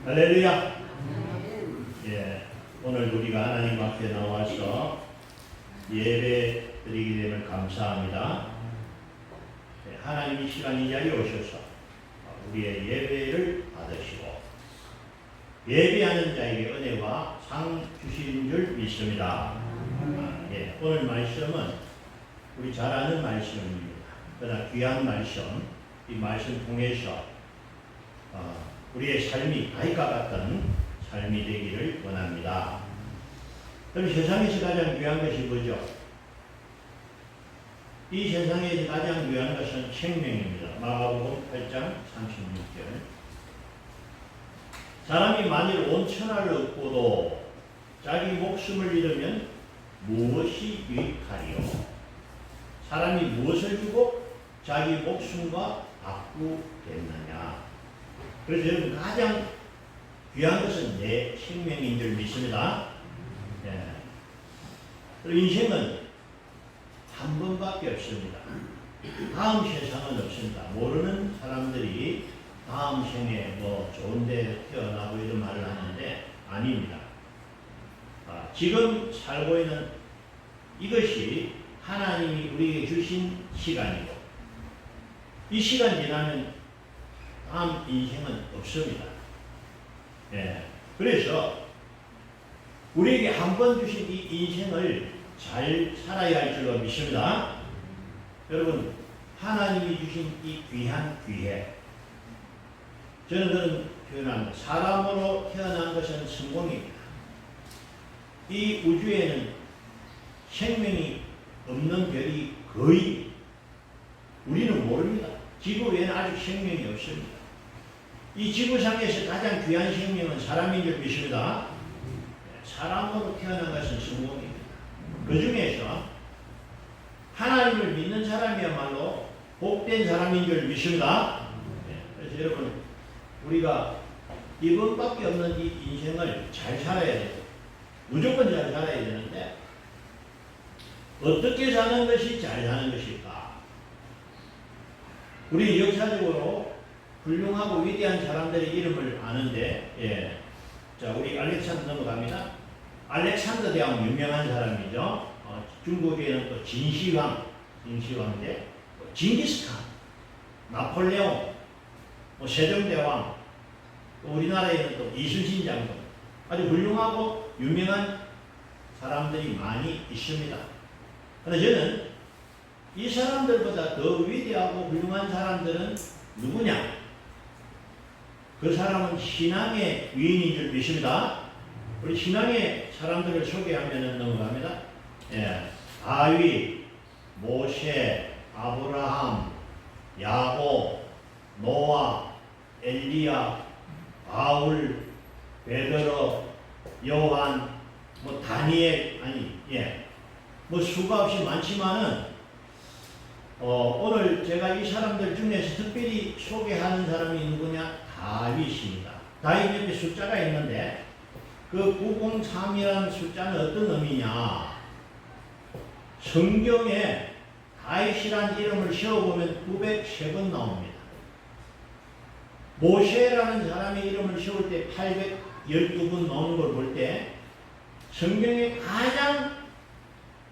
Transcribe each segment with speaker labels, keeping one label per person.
Speaker 1: 할렐루야. 예, 오늘 우리가 하나님 앞에 나와서 예배 드리게 됨을 감사합니다. 예, 하나님이 시간 이 자리에 오셔서 우리의 예배를 받으시고 예배하는 자에게 은혜와 상 주신 줄 믿습니다. 예, 오늘 말씀은 우리 잘 아는 말씀입니다. 그러나 귀한 말씀, 이 말씀 통해서 우리의 삶이 다윗과 같은 삶이 되기를 원합니다. 그럼 세상에서 가장 귀한 것이 뭐죠? 이 세상에서 가장 귀한 것은 생명입니다. 마가복음 8장 36절. 사람이 만일 온 천하를 얻고도 자기 목숨을 잃으면 무엇이 유익하리요? 사람이 무엇을 주고 자기 목숨과 바꾸겠느냐? 그래서 여러분 가장 귀한 것은 내 생명인 줄 믿습니다. 예. 그리고 인생은 한 번밖에 없습니다. 다음 세상은 없습니다. 모르는 사람들이 다음 생에 뭐 좋은 데 태어나고 이런 말을 하는데 아닙니다. 지금 살고 있는 이것이 하나님이 우리에게 주신 시간이고 이 시간 지나면 다음 인생은 없습니다. 예. 그래서 우리에게 한 번 주신 이 인생을 잘 살아야 할 줄로 믿습니다. 여러분, 하나님이 주신 이 귀한 기회, 저는 그런 표현합니다. 사람으로 태어난 것은 성공입니다. 이 우주에는 생명이 없는 별이 거의 우리는 모릅니다. 지구 외에는 아직 생명이 없습니다. 이 지구상에서 가장 귀한 생명은 사람인 줄 믿습니다. 사람으로 태어난 것은 성공입니다. 그 중에서 하나님을 믿는 사람이야말로 복된 사람인 줄 믿습니다. 그래서 여러분, 우리가 이번밖에 없는 이 인생을 잘 살아야 돼요. 무조건 잘 살아야 되는데 어떻게 사는 것이 잘 사는 것일까? 우리 역사적으로 훌륭하고 위대한 사람들의 이름을 아는데, 예. 자, 우리 알렉산더 넘어갑니다. 알렉산더 대왕 유명한 사람이죠. 중국에는 또 진시황인데, 징기스칸, 나폴레옹, 세종대왕, 또 우리나라에는 또 이순신 장군, 아주 훌륭하고 유명한 사람들이 많이 있습니다. 그런데 저는 이 사람들보다 더 위대하고 훌륭한 사람들은 누구냐? 그 사람은 신앙의 위인인 줄 믿습니다. 우리 신앙의 사람들을 소개하면 넘어갑니다. 예. 다윗, 모세, 아브라함, 야곱, 노아, 엘리야, 바울, 베드로, 요한, 다니엘, 수가 없이 많지만은 오늘 제가 이 사람들 중에서 특별히 소개하는 사람이 누구냐? 다윗입니다. 다윗 옆에 숫자가 있는데 그 903이라는 숫자는 어떤 의미냐? 성경에 다윗이라는 이름을 세워보면 903번 나옵니다. 모세라는 사람의 이름을 세울 때 812번 나오는 걸 볼 때 성경에 가장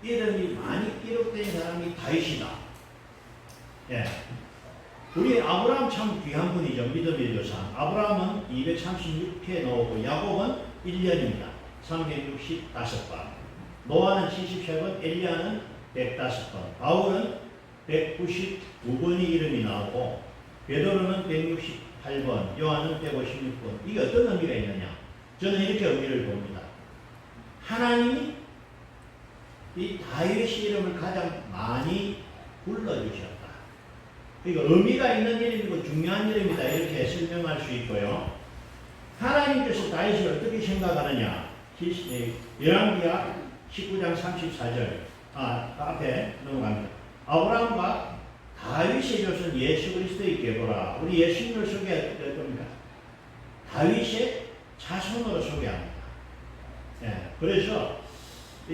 Speaker 1: 이름이 많이 기록된 사람이 다윗이다. 예. 우리 아브라함 참 귀한 분이죠. 믿음의 조상. 아브라함은 236회 나오고 야곱은 1년입니다. 365번. 노아는 73번, 엘리야는 105번, 바울은 199번이 이름이 나오고 베드로는 168번, 요한은 156번. 이게 어떤 의미가 있느냐? 저는 이렇게 의미를 봅니다. 하나님이 이 다윗의 이름을 가장 많이 불러주셨다. 그러니까 의미가 있는 이름이고 중요한 이름이다. 이렇게 설명할 수 있고요. 하나님께서 다윗을 어떻게 생각하느냐? 열왕기하 19장 34절 앞에 넘어갑니다. 아브라함과 다윗의 조선 예수 그리스도의 계보라. 우리 예수님을 소개할 겁니다. 다윗의 자손으로 소개합니다. 예, 그래서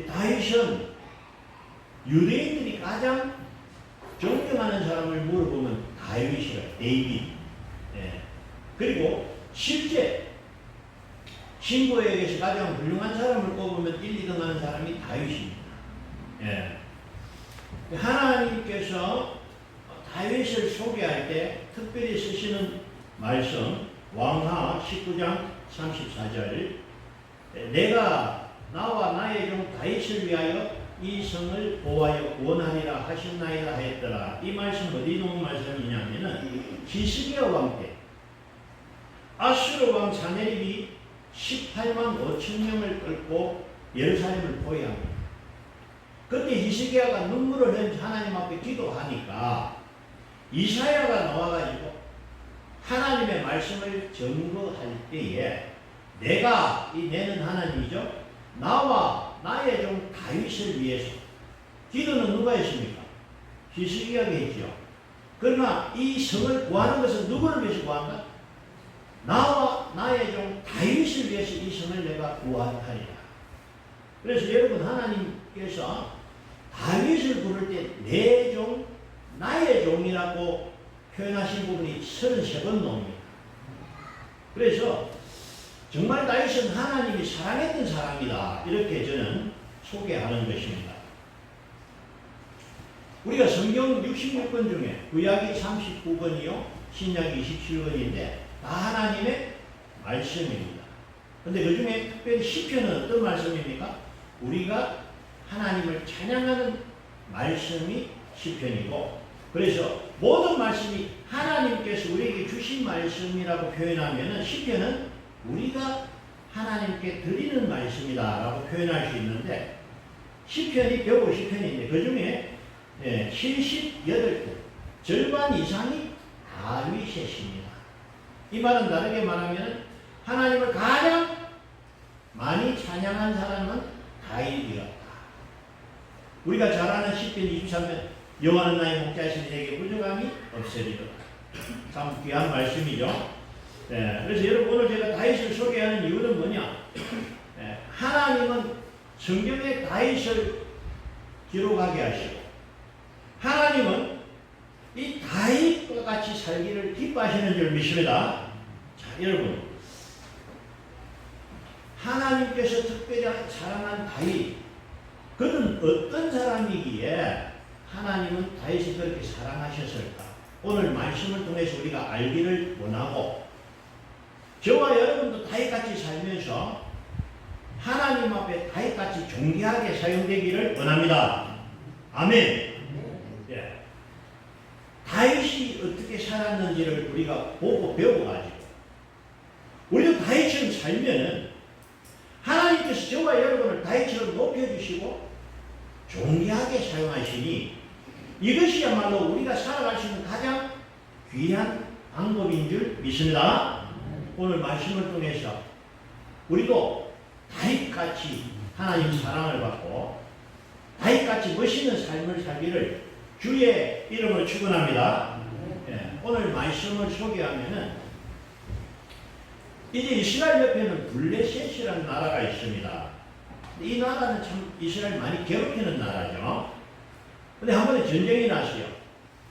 Speaker 1: 다윗은 유대인들이 가장 존경하는 사람을 물어보면 다윗이라, 데이빗. 예. 그리고 실제 신부에게서 가장 훌륭한 사람을 꼽으면 1, 2등 하는 사람이 다윗입니다. 예. 하나님께서 다윗을 소개할 때 특별히 쓰시는 말씀 왕하 19장 34절 내가 나와 나의 종 다윗을 위하여 이 성을 보호하여 구원하리라 하셨나이다 했더라. 이 말씀 어디 놓은 말씀이냐면은 히스기야 왕 때 아수르 왕 사네립이 18만 5천 명을 끌고 예루살렘을 포위합니다. 그때 히스기야가 눈물을 흘리면서 하나님 앞에 기도하니까 이사야가 나와가지고 하나님의 말씀을 증거할 때에 내가 이 내는 하나님이죠. 나와 나의 종 다윗을 위해서 기도는 누가 했습니까? 히스기야가 했죠. 그러나 이 성을 구하는 것은 누구를 위해서 구한다? 나와 나의 종 다윗을 위해서 이 성을 내가 구하리라. 그래서 여러분 하나님께서 다윗을 부를 때 내 종, 나의 종이라고 표현하신 부분이 33번 나옵니다. 그래서 정말 다윗은 하나님이 사랑했던 사람이다. 이렇게 저는 소개하는 것입니다. 우리가 성경 66권 중에 구약이 39권이요, 신약이 27권인데 다 하나님의 말씀입니다. 그런데 그 중에 특별히 시편은 어떤 말씀입니까? 우리가 하나님을 찬양하는 말씀이 시편이고, 그래서 모든 말씀이 하나님께서 우리에게 주신 말씀이라고 표현하면 시편은 우리가 하나님께 드리는 말씀이다 라고 표현할 수 있는데, 시편이 150편인데 그 중에 78편, 절반 이상이 다윗의 시입니다. 이 말은 다르게 말하면 하나님을 가장 많이 찬양한 사람은 다윗이었다. 우리가 잘 아는 시편 23편 여호와는 나의 목자시니 내게 부족함이 없으리로다. 참 귀한 말씀이죠. 그래서 여러분 오늘 제가 다윗을 소개하는 이유는 뭐냐? 하나님은 성경에 다윗을 기록하게 하시고 하나님은 이 다윗과 같이 살기를 기뻐하시는 줄 믿습니다. 자, 여러분 하나님께서 특별히 사랑한 다윗, 그는 어떤 사람이기에 하나님은 다윗을 그렇게 사랑하셨을까? 오늘 말씀을 통해서 우리가 알기를 원하고, 저와 여러분도 다윗같이 살면서 하나님 앞에 다윗같이 존귀하게 사용되기를 원합니다. 아멘. 예. 다윗이 어떻게 살았는지를 우리가 보고 배워가지고 우리도 다윗처럼 살면은 하나님께서 저와 여러분을 다윗처럼 높여주시고 존귀하게 사용하시니 이것이야말로 우리가 살아갈 수 있는 가장 귀한 방법인 줄 믿습니다. 오늘 말씀을 통해서 우리도 다윗같이 하나님 사랑을 받고 다윗같이 멋있는 삶을 살기를 주의 이름으로 축원합니다. 오늘 말씀을 소개하면은 이제 이스라엘 옆에는 블레셋이라는 나라가 있습니다. 이 나라는 참 이스라엘 많이 괴롭히는 나라죠. 근데 한 번에 전쟁이 났어요.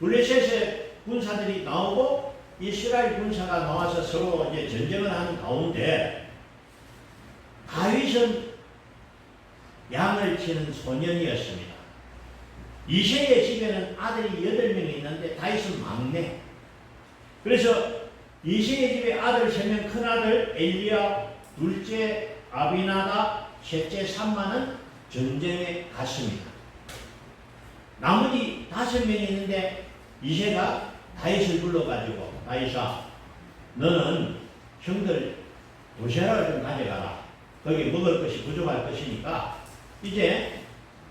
Speaker 1: 블레셋의 군사들이 나오고 이스라엘 군사가 나와서 서로 이제 전쟁을 하는 가운데 다윗은 양을 치는 소년이었습니다. 이새의 집에는 아들이 8명이 있는데 다윗은 막내. 그래서 이새의 집에 아들 3명, 큰아들 엘리야, 둘째 아비나답, 셋째 삼마는 전쟁에 갔습니다. 나머지 5명이 있는데 이새가 다윗을 불러가지고 다윗아, 너는 형들 도시락을 좀 가져가라. 거기 먹을 것이 부족할 것이니까 이제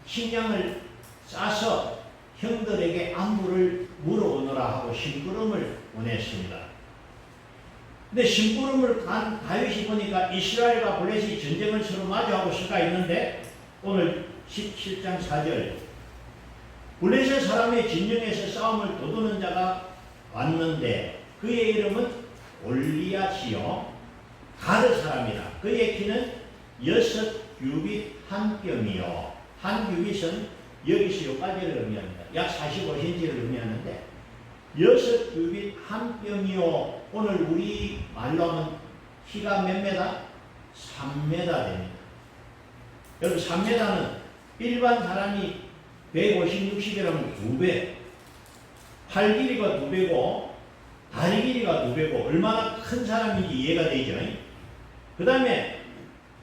Speaker 1: 식량을 싸서 형들에게 안부를 물어오너라 하고 심부름을 보냈습니다. 근데 심부름을 간 다윗이 보니까 이스라엘과 블레셋이 전쟁을 서로 마주하고 수가 있는데 오늘 17장 4절 블레셋 사람의 진영에서 싸움을 도두는 자가 왔는데 그의 이름은 골리앗이요 가드 사람이라. 그의 키는 6규빗 한 뼘이요. 한 규빗은 여기서 여기까지를 의미합니다. 약 45cm를 의미하는데 6규빗 한 뼘이요. 오늘 우리 말로 하면 키가 몇 메다? 3m 됩니다. 여러분 3m는 일반 사람이 150, 60이라면 2배, 팔 길이가 2배고 다리 길이가 2배고 얼마나 큰 사람인지 이해가 되죠. 그 다음에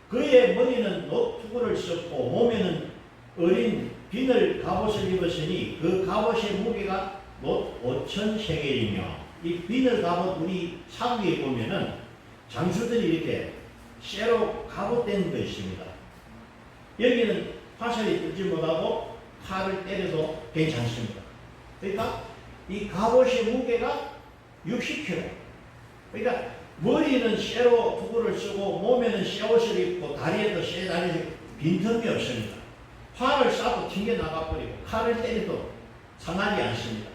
Speaker 1: 그의 머리는 노트구를 썼고 몸에는 어린 비늘 갑옷을 입었으니 그 갑옷의 무게가 5,000세겔이며 이 비늘 갑옷 우리 사극에 보면은 장수들이 이렇게 쇠로 갑옷된 거 있습니다. 여기는 화살이 뚫지 못하고 칼을 때려도 괜찮습니다. 그러니까 이 갑옷의 무게가 60kg. 그러니까 머리는 쇠로 투구를 쓰고 몸에는 쇠옷을 입고 다리에도 쇠 다리 빈틈이 없습니다. 활을 쏴도 튕겨 나가버리고 칼을 때려도 상하지 않습니다.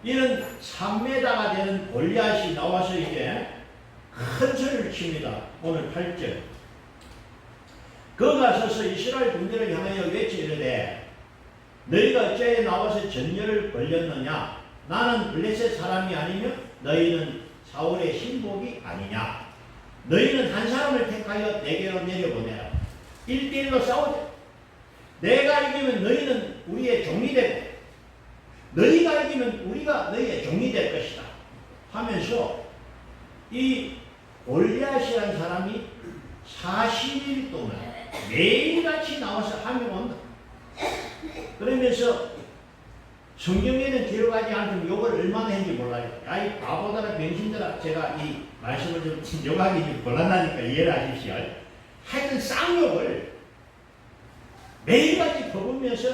Speaker 1: 이런 3m가 되는 골리앗이 나와서 이게 큰 소리를 칩니다. 오늘 8절. 그가 서서 이스라엘 군대를 향하여 외치려되 너희가 어째 나와서 전열을 벌였느냐? 나는 블레셋 사람이 아니며 너희는 사울의 신복이 아니냐? 너희는 한 사람을 택하여 내게로 내려보내라. 1대1로 싸우자. 내가 이기면 너희는 우리의 종이 되고 너희가 이기면 우리가 너희의 종이 될 것이다 하면서 이 골리앗이라는 사람이 40일 동안 매일같이 나와서 하며 온다. 그러면서 성경에는 기록하지 않은 욕을 얼마나 했는지 몰라요. 야, 이 바보들아, 병신들아. 제가 이 말씀을 좀 욕하기 좀 곤란하니까 이해를 하십시오. 하여튼 쌍욕을 매일같이 퍼부으면서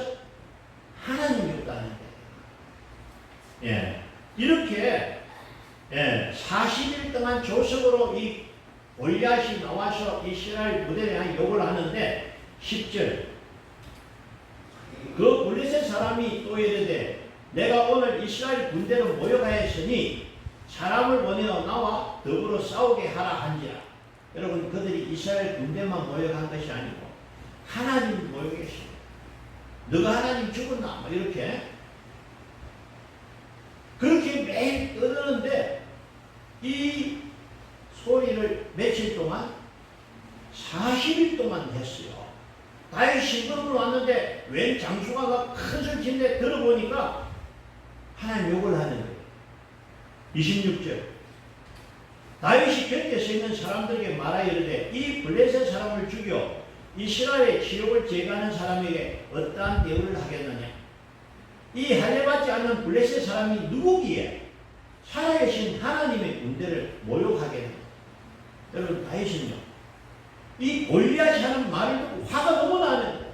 Speaker 1: 하나님 욕하는 거예요. 예. 이렇게 40일 동안 조석으로 이 골리앗이 나와서 이스라엘 무대에 대한 욕을 하는데 10절 그 블레셋 사람이 또 이르되 내가 오늘 이스라엘 군대를 모여가했으니 사람을 보내어 나와 더불어 싸우게 하라 한지라. 여러분 그들이 이스라엘 군대만 모여간 것이 아니고 하나님 모여계십니다. 너가 하나님 죽었나? 뭐 이렇게 그렇게 매일 떠드는데 이 소리를 며칠 동안 40일 동안 했어요. 다윗이 신부름을 왔는데 웬 장수가 큰 소리인데 들어보니까 하나님 욕을 하는 거예요. 26절 다윗이 곁에 서 있는 사람들에게 말하여 이르되 이 블레셋 사람을 죽여 이스라엘의 지옥을 제거하는 사람에게 어떠한 대우를 하겠느냐? 이 할례받지 않는 블레셋 사람이 누구기에 살아계신 하나님의 군대를 모욕하겠느냐? 여러분 다윗은요 이 골리앗이 하는 말을 듣고 화가 너무 나는 거예요.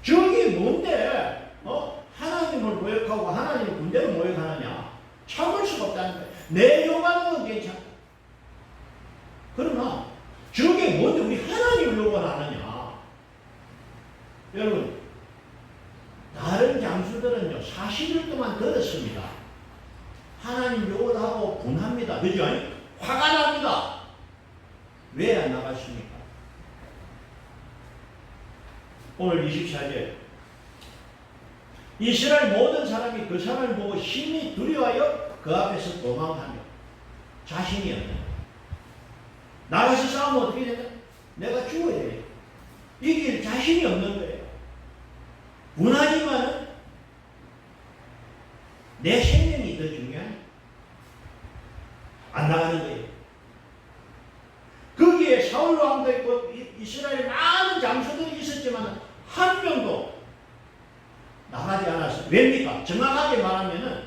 Speaker 1: 저게 뭔데 하나님을 모욕하고 하나님의 군대를 모욕하느냐? 참을 수가 없다는 거예요. 내 욕하는 건 괜찮아. 그러나 저게 뭔데 우리 하나님을 욕을 하느냐? 여러분 다른 장수들은요 40일 동안 들었습니다. 하나님 욕을 하고 분합니다. 그죠? 화가 납니다. 왜 안 나갔습니까? 오늘 24절 이스라엘 모든 사람이 그 사람을 보고 심히 두려워하여 그 앞에서 도망하며 자신이 없는 거예요. 나가서 싸우면 어떻게 되나? 내가 죽어야 돼요. 이길 자신이 없는 거예요. 분하지만은 내 생명이 더 중요해. 안 나가는 거예요. 거기에 사울 왕도 있고 이스라엘 많은 장수들이 있었지만 한 명도 나가지 않았어요. 왜입니까? 정확하게 말하면은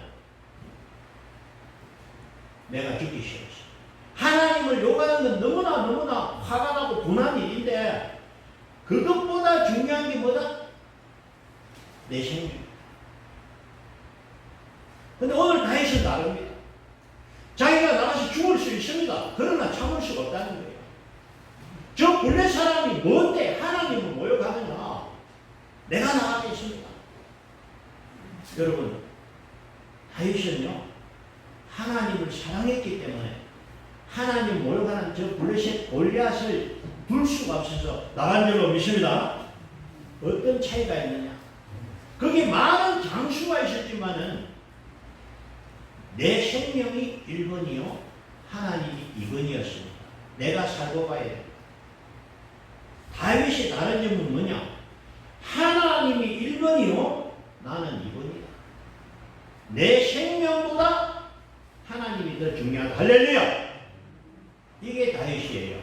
Speaker 1: 내가 죽기 싫었어. 하나님을 욕하는 건 너무나 화가 나고 분한 일인데 그것보다 중요한 게 뭐다? 내 생명. 근데 오늘 다윗은 다릅니다. 자기가 나가서 죽을 수 있습니다. 그러나 참을 수가 없다는 거예요. 저 블레 사람이 뭔데 하나님을 모욕하느냐? 내가 나가겠습니다. 여러분 다윗은요 하나님을 사랑했기 때문에 하나님 모욕하는 저 블레셋 골리앗을 둘 수가 없어서 나간 줄로 믿습니다. 어떤 차이가 있느냐? 거기 많은 장수가 있었지만은 내 생명이 1번이요 하나님이 2번이었습니다. 내가 살고 가야 돼. 다윗이 다른 점은 뭐냐? 하나님이 1번이요, 나는 2번이다. 내 생명보다 하나님이 더 중요하다. 할렐루야! 이게 다윗이에요.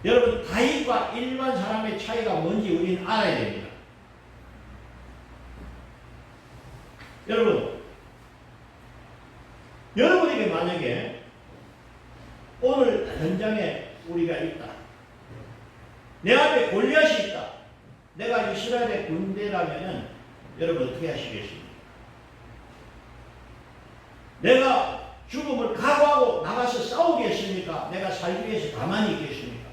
Speaker 1: 여러분, 다윗과 일반 사람의 차이가 뭔지 우리는 알아야 됩니다. 여러분에게 만약에 오늘 현장에 우리가 있다. 내 앞에 골리앗이 있다. 내가 이스라엘의 군대라면은 여러분 어떻게 하시겠습니까? 내가 죽음을 각오하고 나가서 싸우겠습니까? 내가 살기 위해서 가만히 있겠습니까?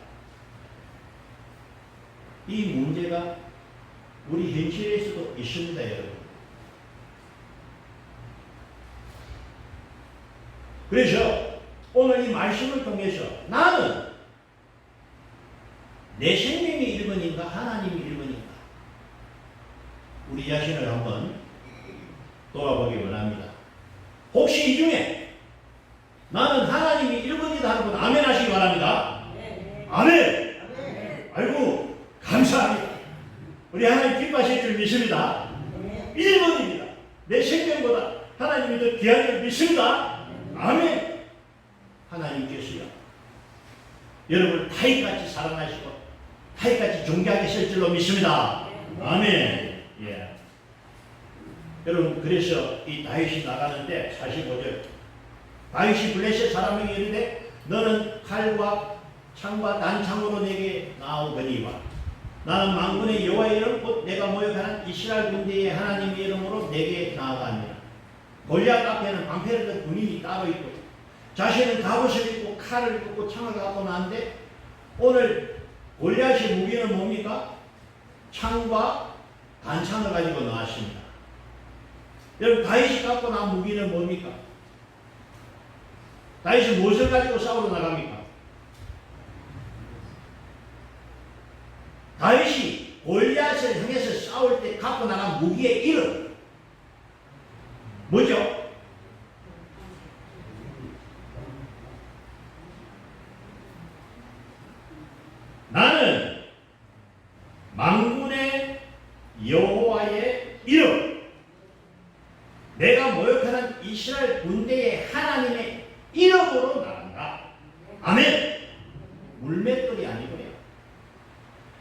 Speaker 1: 이 문제가 우리 현실에서도 있습니다, 여러분. 그래서 오늘 이 말씀을 통해서 나는 내 생명이 1번인가 하나님이 1번인가 우리 자신을 한번 돌아보기 원합니다. 혹시 이 중에 나는 하나님이 1번이다 하는 분 아멘 하시기 바랍니다. 아멘. 아이고 감사합니다. 우리 하나님 기뻐하실 줄 믿습니다. 1번입니다. 내 생명보다 하나님이 더 귀한 줄 믿습니다. 아멘. 하나님께서요 여러분 다윗같이 사랑하시고 다윗같이 존경하게 실 줄로 믿습니다. 아멘. 예. 여러분 그래서 이 다윗이 나가는데 45절 다윗이 블레셋 사람에게 이르되 너는 칼과 창과 단창으로 내게 나오거니와 나는 만군의 여호와의 이름 곧 내가 모욕하는 이스라엘 군대의 하나님의 이름으로 내게 나아가니라. 골리앗 앞에는 방패를 든 군인이 따로 있고 자신은 갑옷을 입고 칼을 끄고 창을 갖고 나왔는데 오늘 골리앗의 무기는 뭡니까? 창과 단창을 가지고 나왔습니다. 여러분 다윗이 갖고 나온 무기는 뭡니까? 다윗이 무엇을 가지고 싸우러 나갑니까? 다윗이 골리앗을 향해서 싸울 때 갖고 나간 무기의 이름 뭐죠? 나는 만군의 여호와의 이름 내가 모욕하는 이스라엘 군대의 하나님의 이름으로 나간다. 아멘. 물맷돌이 아니고요.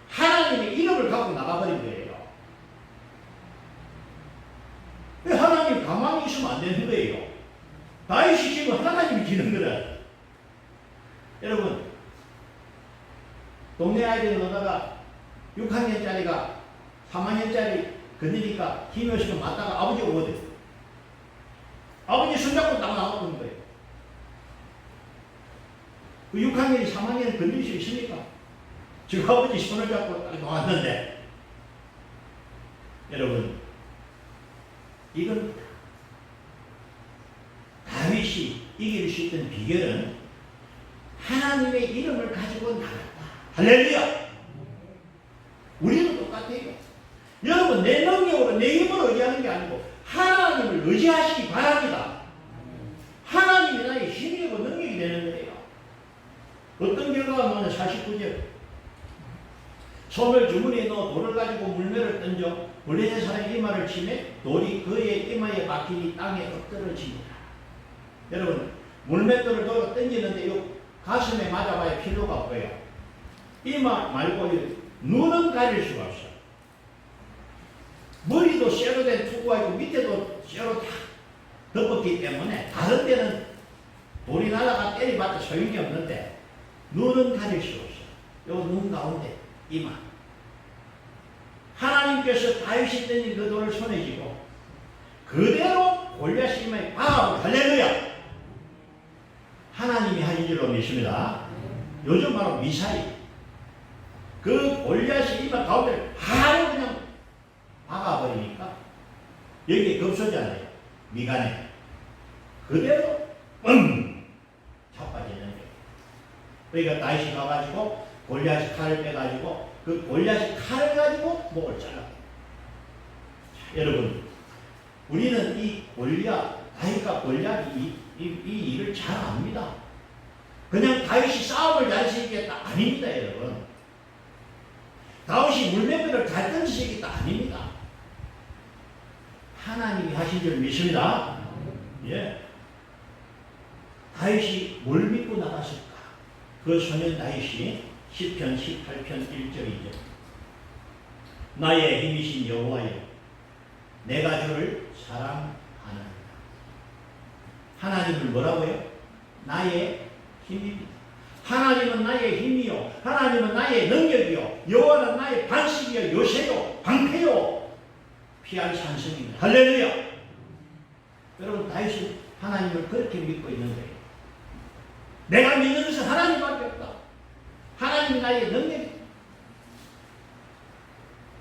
Speaker 1: 하나님의 이름을 갖고 나가버린 거예요. 왜 하나님 가만히 있으면 안 되는 거예요? 다윗이 지금 하나님이 지는 거라. 여러분 동네 아이들 오다가 6학년짜리가 3학년짜리 건드니까 힘이 없으면 맞다가 아버지가 오거든. 아버지 손잡고 딱 나오는 거예요. 그 6학년이 3학년을 건드릴 수 있습니까? 지금 아버지 손을 잡고 딱 나왔는데 여러분 이건 다윗이 이길 수 있던 비결은 하나님의 이름을 가지고 나갔다. 할렐루야. 우리도 똑같아요. 여러분 내 능력으로 내 힘을 의지하는 게 아니고 하나님을 의지하시기 바랍니다. 하나님이 나의 힘이 되고 능력이 되는 거예요. 어떤 결과가 나오냐. 49절 손을 주머니에 넣어 돌을 가지고 물매를 던져 블레셋 사람의 이마를 치매 돌이 그의 이마에 박히니 땅에 엎드러집니다. 여러분 물맷돌을 돌아 던지는데 요 가슴에 맞아봐야 필요가 없고요. 이마 말고 눈은 가릴 수가 없어. 머리도 쇠로 된 투구가 있고 밑에도 쇠로 다 덮었기 때문에 다른 데는 돌이 날아가 때리봤자 소용이 없는데 눈은 가릴 수가 없어. 요 눈 가운데 이마. 하나님께서 다윗이 던진 그 돌을 손에 쥐고 그대로 골리앗 이마에 박아버려. 할렐루야. 하나님이 하신 줄로 믿습니다. 요즘 바로 미사일. 그 골리앗이 이마 가운데 바로 그냥 박아버리니까 여기에 겁소잖아요. 미간에. 그대로 자빠지는 거예요. 그러니까 다윗이 가가지고 골리앗이 칼을 빼가지고 그 골리앗이 칼을 가지고 목을 잘라. 여러분 우리는 이 골리앗 다윗과 골리앗이 이 일을 잘 압니다. 그냥 다윗이 싸움을 잘했으니까 아닙니다. 여러분 다윗이 물맹이를 잘 던지시겠다 아닙니다. 하나님이 하신 줄 믿습니다. 예. 다윗이 뭘 믿고 나갔을까? 그 소년 다윗이 시편 18편 1절이죠. 나의 힘이신 여호와여, 내가 주를 사랑하나이다. 하나님을 뭐라고요? 나의 힘입니다. 하나님은 나의 힘이요, 하나님은 나의 능력이요, 여호와는 나의 반석이요, 요새요, 방패요, 피할 산성입니다. 할렐루야. 여러분, 다윗은 하나님을 그렇게 믿고 있는 거예요. 내가 믿는 것은 하나님밖에 없다. 하나님이 나의 능력이다.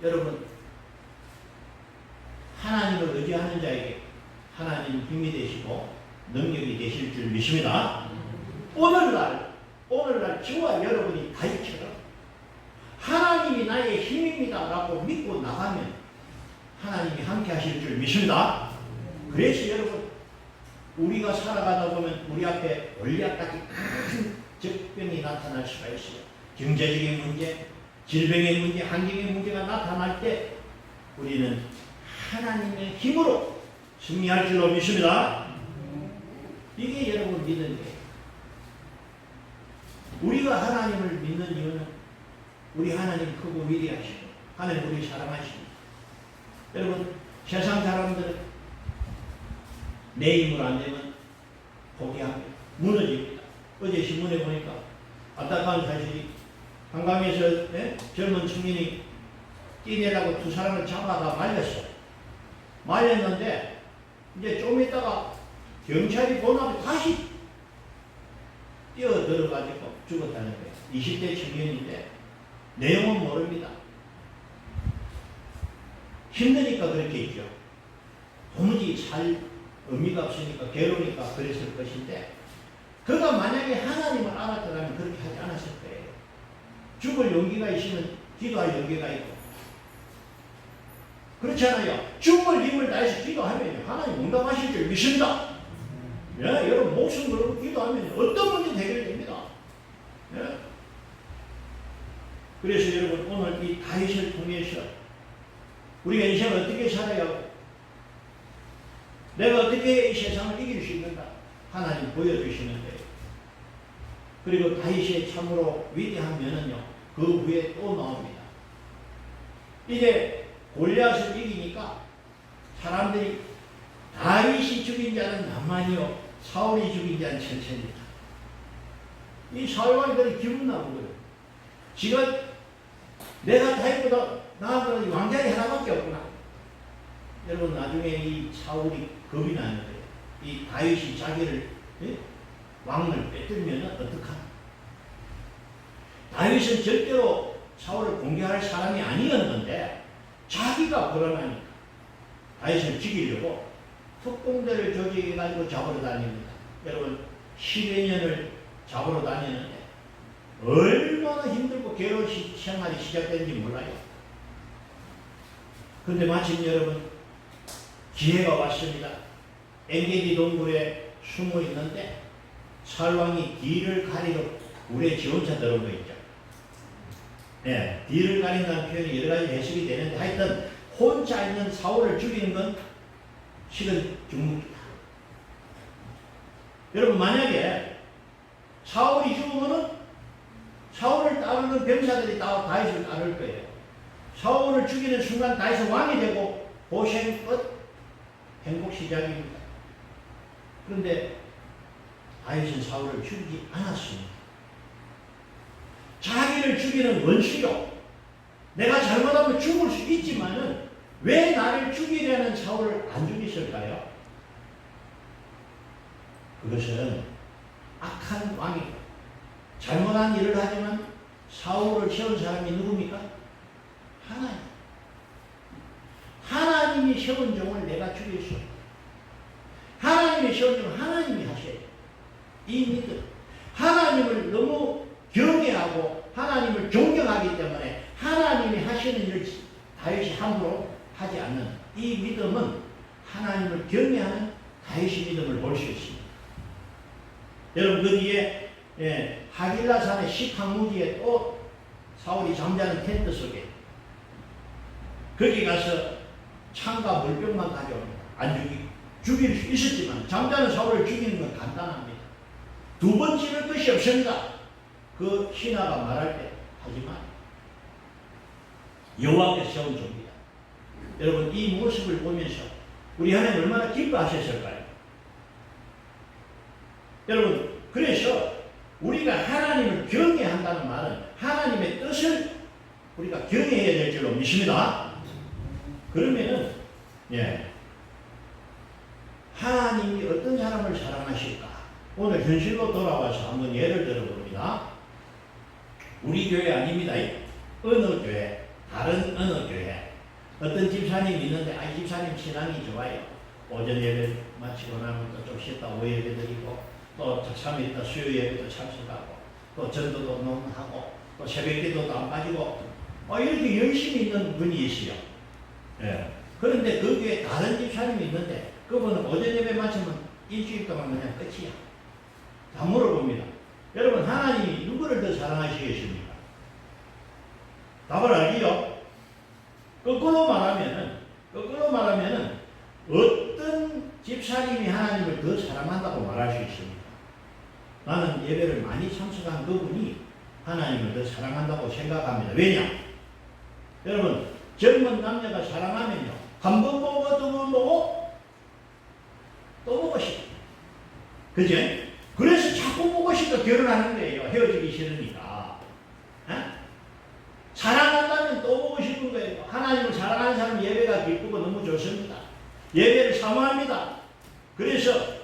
Speaker 1: 여러분, 하나님을 의지하는 자에게 하나님 힘이 되시고 능력이 되실 줄 믿습니다. 오늘날 저와 여러분이 다윗처럼 하나님이 나의 힘입니다 라고 믿고 나가면 하나님이 함께 하실 줄 믿습니다. 그래서 여러분, 우리가 살아가다 보면 우리 앞에 골리앗같이 큰 적병이 나타날 수가 있어요. 경제적인 문제, 질병의 문제, 환경의 문제가 나타날 때 우리는 하나님의 힘으로 승리할 줄로 믿습니다. 이게 여러분 믿는 거예요. 우리가 하나님을 믿는 이유는 우리 하나님 크고 위대하시고 하나님 우리 사랑하십니다. 여러분, 세상 사람들은 내 힘으로 안 되면 포기합니다. 무너집니다. 어제 신문에 보니까 안타까운 사실이 한강에서 젊은 청년이 뛰내라고 두 사람을 잡아다 말렸어요. 말렸는데 이제 좀 있다가 경찰이 보나면 다시 뛰어들어가지고 죽었다는 거예요. 20대 청년인데 내용은 모릅니다. 힘드니까 그렇게 있죠. 도무지 살 의미가 없으니까 괴로우니까 그랬을 것인데 그가 만약에 하나님을 알았더라면 그렇게 하지 않았을 거예요. 죽을 용기가 있으면 기도할 용기가 있고 그렇잖아요. 죽을 힘을 다해서 기도하면 하나님 응답하실 줄 믿습니다. 예, 여러분 목숨 걸고 기도하면 어떤 문제 해결됩니다. 예. 그래서 여러분 오늘 이 다윗을 통해서 우리가 인생을 어떻게 살아야 하고 내가 어떻게 이 세상을 이길 수 있는가 하나님 보여주시는 거예요. 그리고 다윗의 참으로 위대한 면은요 그 후에 또 나옵니다. 이제 골리앗을 이기니까 사람들이 다윗이 죽인 자는 나만이요 사울이 죽인 자는 천천히다. 이 사울왕들이 기분 나쁜 거예요. 지금 내가 다윗보다 나아가는 왕자리 하나밖에 없구나. 여러분 나중에 이 사울이 겁이 나는 거예요. 이 다윗이 자기를 왕을 빼들면 어떡하나. 다윗은 절대로 사울을 공격할 사람이 아니었는데 자기가 불안하니까 다윗을 죽이려고 특공대를 조직해가지고 잡으러 다닙니다. 여러분 10여 년을 잡으러 다니는데 얼마나 힘들고 괴로운 생활이 시작되는지 몰라요. 그런데 마침 여러분 기회가 왔습니다. 엔게디 동굴에 숨어 있는데 사울왕이 뒤를 가리러 굴에 지원차 들어온 거 있죠. 네, 뒤를 가린다는 표현이 여러 가지 해석이 되는데 하여튼 혼자 있는 사울을 죽이는 건 실은 중국이다. 여러분 만약에 사울이 죽으면은 사울을 따르는 병사들이 다윗을 따를 거예요. 사울을 죽이는 순간 다윗은 왕이 되고 고생 끝 행복 시작입니다. 그런데 다윗은 사울을 죽이지 않았습니다. 자기를 죽이는 원수요. 내가 잘못하면 죽을 수 있지만은 왜 나를 죽이려는 사울을 안 죽이실까요? 그것은 악한 왕이고 잘못한 일을 하지만 사울을 세운 사람이 누굽니까? 하나님. 하나님이 세운 종을 내가 죽일 수 없다. 하나님이 세운 종을 하나님이 하셔야 돼. 이 믿음. 하나님을 너무 경외하고 하나님을 존경하기 때문에 하나님이 하시는 일을 다윗이 함부로 하지 않는 이 믿음은 하나님을 경외하는 다윗의 믿음을 볼 수 있습니다. 여러분 그 뒤에 하길라산의 식항무지에 또 사울이 잠자는 텐트 속에 거기 가서 창과 물병만 가져옵니다. 안 죽일 수 있었지만 잠자는 사울을 죽이는 건 간단합니다. 두 번 찌를 것이 없습니다. 그 신하가 말할 때 하지만 여호와께서 세운 종이다. 여러분 이 모습을 보면서 우리 하나님 얼마나 기뻐하셨을까요? 여러분 그래서 우리가 하나님을 경외한다는 말은 하나님의 뜻을 우리가 경외해야 될 줄로 믿습니다. 그러면은 하나님이 어떤 사람을 사랑하실까? 오늘 현실로 돌아와서 한번 예를 들어봅니다. 우리 교회 아닙니다. 어느 교회, 다른 어느 교회. 어떤 집사님이 있는데 이 집사님 신앙이 좋아요. 오전 예배 마치고 나면 또 좀 쉬었다 오후 예배 드리고 또 3일 있다 수요 예배도 참석하고 또 전도도 너무 하고 또 새벽 기도도 안 빠지고 이렇게 열심히 있는 분이 있어요. 그런데 그 교회에 다른 집사님이 있는데 그분은 오전 예배 마치면 일주일 동안 그냥 끝이야. 다 물어봅니다. 여러분 하나님이 누구를 더 사랑하시겠습니까? 답을 알기요? 거꾸로 말하면은 어떤 집사님이 하나님을 더 사랑한다고 말할 수 있습니까? 나는 예배를 많이 참석한 그분이 하나님을 더 사랑한다고 생각합니다. 왜냐? 여러분 젊은 남녀가 사랑하면요 한 번 보고 두 번 보고 또 보고 싶어. 그죠? 그래서 자꾸 보고 싶어 결혼하는 거예요. 헤어지기 싫으니까. 사랑한다면 또 보고 싶은 거예요. 하나님을 사랑하는 사람 예배가 기쁘고 너무 좋습니다. 예배를 사모합니다. 그래서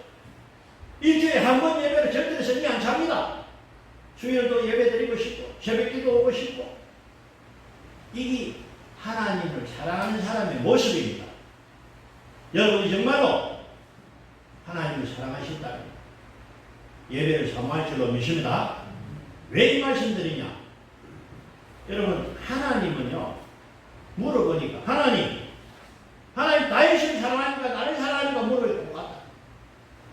Speaker 1: 일주일에 한 번 예배를 절대로 성이 안 찹니다. 수요일도 예배 드리고 싶고 새벽기도 오고 싶고 이게 하나님을 사랑하는 사람의 모습입니다. 여러분이 정말로 하나님을 사랑하신다면 예배를 사모할 줄로 믿습니다. 왜 이 말씀 드리냐? 여러분 하나님은요 물어보니까 하나님 다윗을 사랑하니까 나를 사랑하니까 물어볼 것 같다.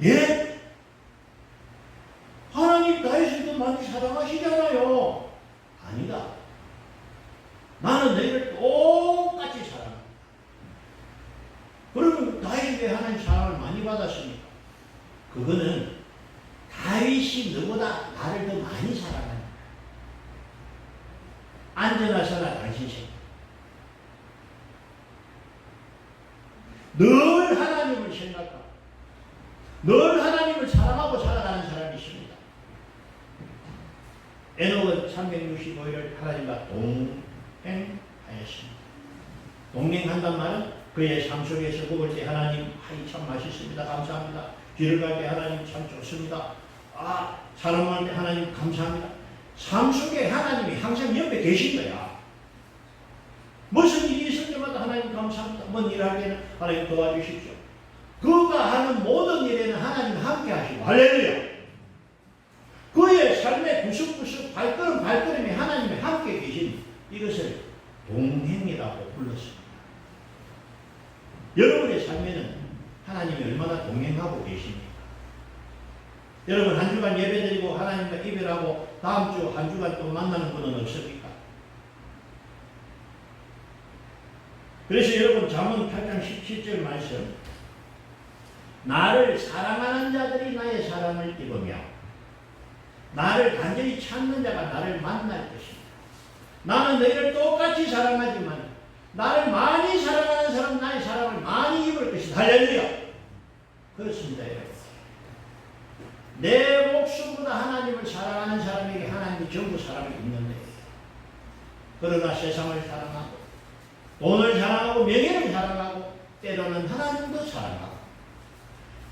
Speaker 1: 예? 하나님 다윗을 더 많이 사랑하시잖아요. 아니다. 나는 너희를 똑같이 사랑한다. 그러면 다윗이 왜 하나님 사랑을 많이 받았습니까? 그거는 다윗이 너보다 나를 더 많이 사랑한다. 안전하셔라 당신 생. 늘 하나님을 생각하고 늘 하나님을 사랑하고 살아가는 사람이 있습니다. 에녹은 365일을 하나님과 동행하였습니다. 동행한단 말은 그의 삶 속에서 먹을 때 하나님 참 맛있습니다. 감사합니다. 길을 갈 때 하나님 참 좋습니다. 사랑할 때 하나님 감사합니다. 삶 속에 하나님이 항상 옆에 계신 거야. 무슨 일이 있을 때마다 하나님 감사합니다. 뭔 일 하기에는 하나님 도와주십시오. 그가 하는 모든 일에는 하나님 함께 하시고 할렐루야. 그의 삶의 구석구석 발걸음에 하나님이 함께 계신 이것을 동행이라고 불렀습니다. 여러분의 삶에는 하나님이 얼마나 동행하고 계십니까? 여러분 한 주간 예배드리고 하나님과 이별하고 다음 주 한 주간 또 만나는 분은 없습니까? 그래서 여러분 잠언 8장 17절 말씀 나를 사랑하는 자들이 나의 사랑을 입으며 나를 간절히 찾는 자가 나를 만날 것이다. 나는 너희를 똑같이 사랑하지만 나를 많이 사랑하는 사람은 나의 사랑을 많이 입을 것이다. 할렐루야. 그렇습니다. 여러분. 내 목숨보다 하나님을 사랑하는 사람에게 하나님이 전부 사랑을 입는데 그러나 세상을 사랑하고 돈을 사랑하고 명예를 사랑하고 때로는 하나님도 사랑하고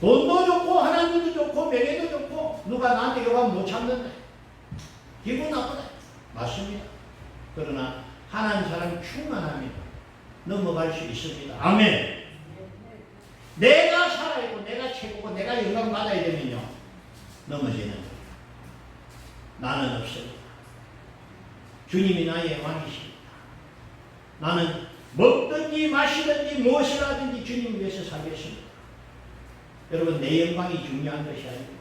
Speaker 1: 돈도 좋고 하나님도 좋고 명예도 좋고 누가 나한테 요구하면 못 참는다. 기분 나쁘다. 맞습니다. 그러나 하나님 사랑이 충만하면 넘어갈 수 있습니다. 아멘. 내가 살아있고 내가 최고고 내가 영광 받아야 되면요 넘어지는 거예요. 나는 없습니다. 주님이 나의 왕이십니다. 나는 먹든지 마시든지 무엇을 하든지 주님 위해서 살겠습니다. 여러분 내 영광이 중요한 것이 아니고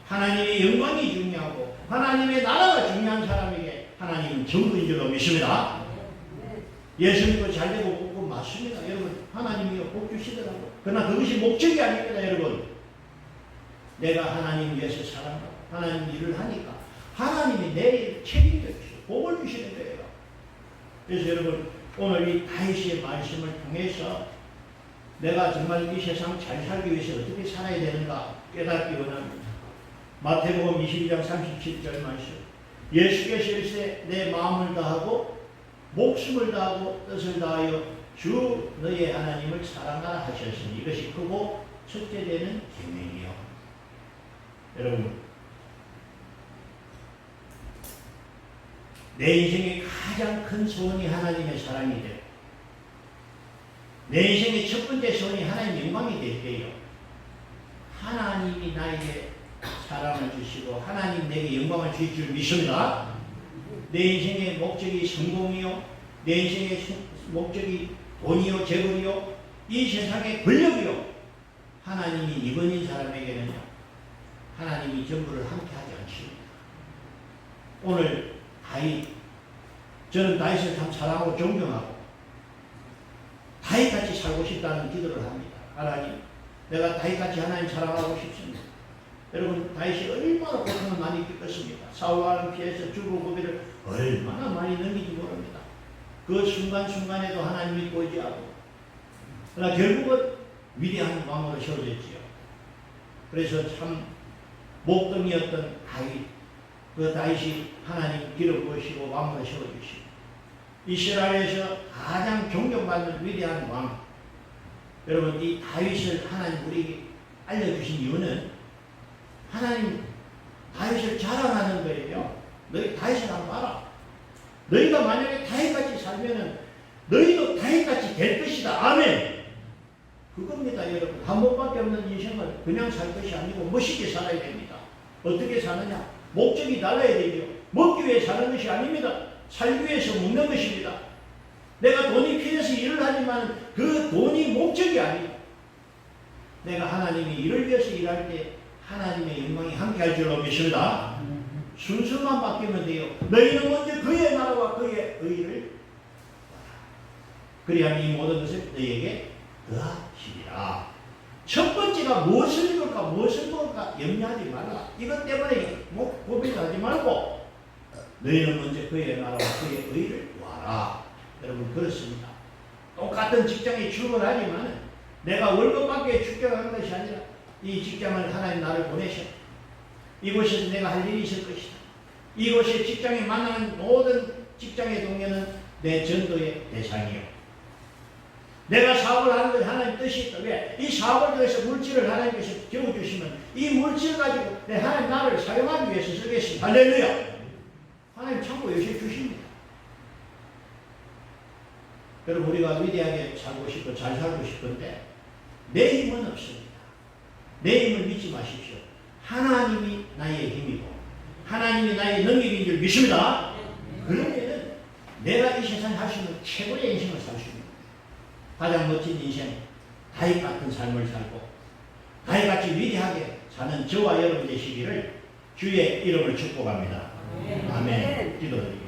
Speaker 1: 하나님의 영광이 중요하고 하나님의 나라가 중요한 사람에게 하나님은 전부인 줄로 믿습니다. 예수 믿고 잘되고 맞습니다. 여러분, 하나님이 복 주시더라고요. 그러나 그것이 목적이 아닙니다. 여러분, 내가 하나님 위해서 살아가고 하나님 일을 하니까 하나님이 내 일을 책임져 주시고 복을 주시는 거예요. 그래서 여러분, 오늘 이 다윗의 말씀을 통해서 내가 정말 이 세상 잘 살기 위해서 어떻게 살아야 되는가 깨닫기 원합니다. 마태복음 22장 37절 말씀. 예수께서 이르시되 내 마음을 다하고 목숨을 다하고 뜻을 다하여 주 너의 하나님을 사랑하라 하셨으니 이것이 크고 첫째 되는 계명이요. 여러분, 내 인생의 가장 큰 소원이 하나님의 사랑이 돼요. 내 인생의 첫 번째 소원이 하나님의 영광이 될 때요. 하나님이 나에게 사랑을 주시고 하나님 내게 영광을 주실 줄 믿습니다. 내 인생의 목적이 성공이요, 내 인생의 목적이 돈이요, 재벌이요, 이 세상의 권력이요, 하나님이 이번인 사람에게는요, 하나님이 전부를 함께 하지 않습니다. 오늘 다윗, 저는 다윗을 참 사랑하고 존경하고 다윗같이 살고 싶다는 기도를 합니다. 하나님, 내가 다윗같이 하나님 사랑하고 싶습니다. 여러분, 다윗이 얼마나 고통을 많이 겪었습니까? 사울과는 피해서 죽을 고비를 얼마나 많이 넘기지 모릅니다. 그 순간순간에도 하나님 믿고 의지하고, 그러나 결국은 위대한 왕으로 세워졌지요. 그래서 참 목동이었던 다윗, 그 다윗이 하나님 길을 보시고 왕으로 세워주시고, 이스라엘에서 가장 존경받는 위대한 왕. 여러분, 이 다윗을 하나님 우리에게 알려주신 이유는 하나님 다윗을 자랑하는 거예요. 너희 다윗을 한번 봐라. 너희가 만약에 다윗같이 살면은 너희도 다윗같이 될 것이다. 아멘. 그겁니다, 여러분. 한 번밖에 없는 인생을 그냥 살 것이 아니고 멋있게 살아야 됩니다. 어떻게 사느냐? 목적이 달라야 되죠. 먹기 위해 사는 것이 아닙니다. 살기 위해서 먹는 것입니다. 내가 돈이 필요해서 일을 하지만 그 돈이 목적이 아니고 내가 하나님이 일을 위해서 일할 때 하나님의 영광이 함께할 줄로 믿습니다. 순서만 바뀌면 돼요. 너희는 먼저 그의 나라와 그의 의를 그리하면 이 모든 것을 너희에게 더하시리라. 첫 번째가 무엇을 입을까 무엇을 먹을까 염려하지 말라. 이것 때문에 고민하지 말고 너희는 먼저 그의 나라와 그의 의를 구하라. 여러분, 그렇습니다. 똑같은 직장에 출근하지만 내가 월급받기에 출퇴근하는 것이 아니라 이 직장을 하나님 나를 보내셔. 이곳에서 내가 할 일이 있을 것이다. 이곳에 직장에 만나는 모든 직장의 동료는 내 전도의 대상이요. 내가 사업을 하는 것이 하나님 뜻이 있다. 왜? 이 사업을 통해서 물질을 하나님께서 주어주시면 이 물질을 가지고 내 하나님 나를 사용하기 위해서 쓰겠습니다. 할렐루야. 하나님 참고 요새 주십니다. 여러분, 우리가 위대하게 살고 싶고 잘 살고 싶은데 내 힘은 없습니다. 내 힘을 믿지 마십시오. 하나님이 나의 힘이고 하나님이 나의 능력인 줄 믿습니다. 그러면 내가 이 세상에 할 수 있는 최고의 인생을 살 수 있는 가장 멋진 인생, 다윗 같은 삶을 살고 다윗같이 위대하게 사는 저와 여러분 되시기를 주의 이름을 축복합니다. 아멘. 기도드립니다.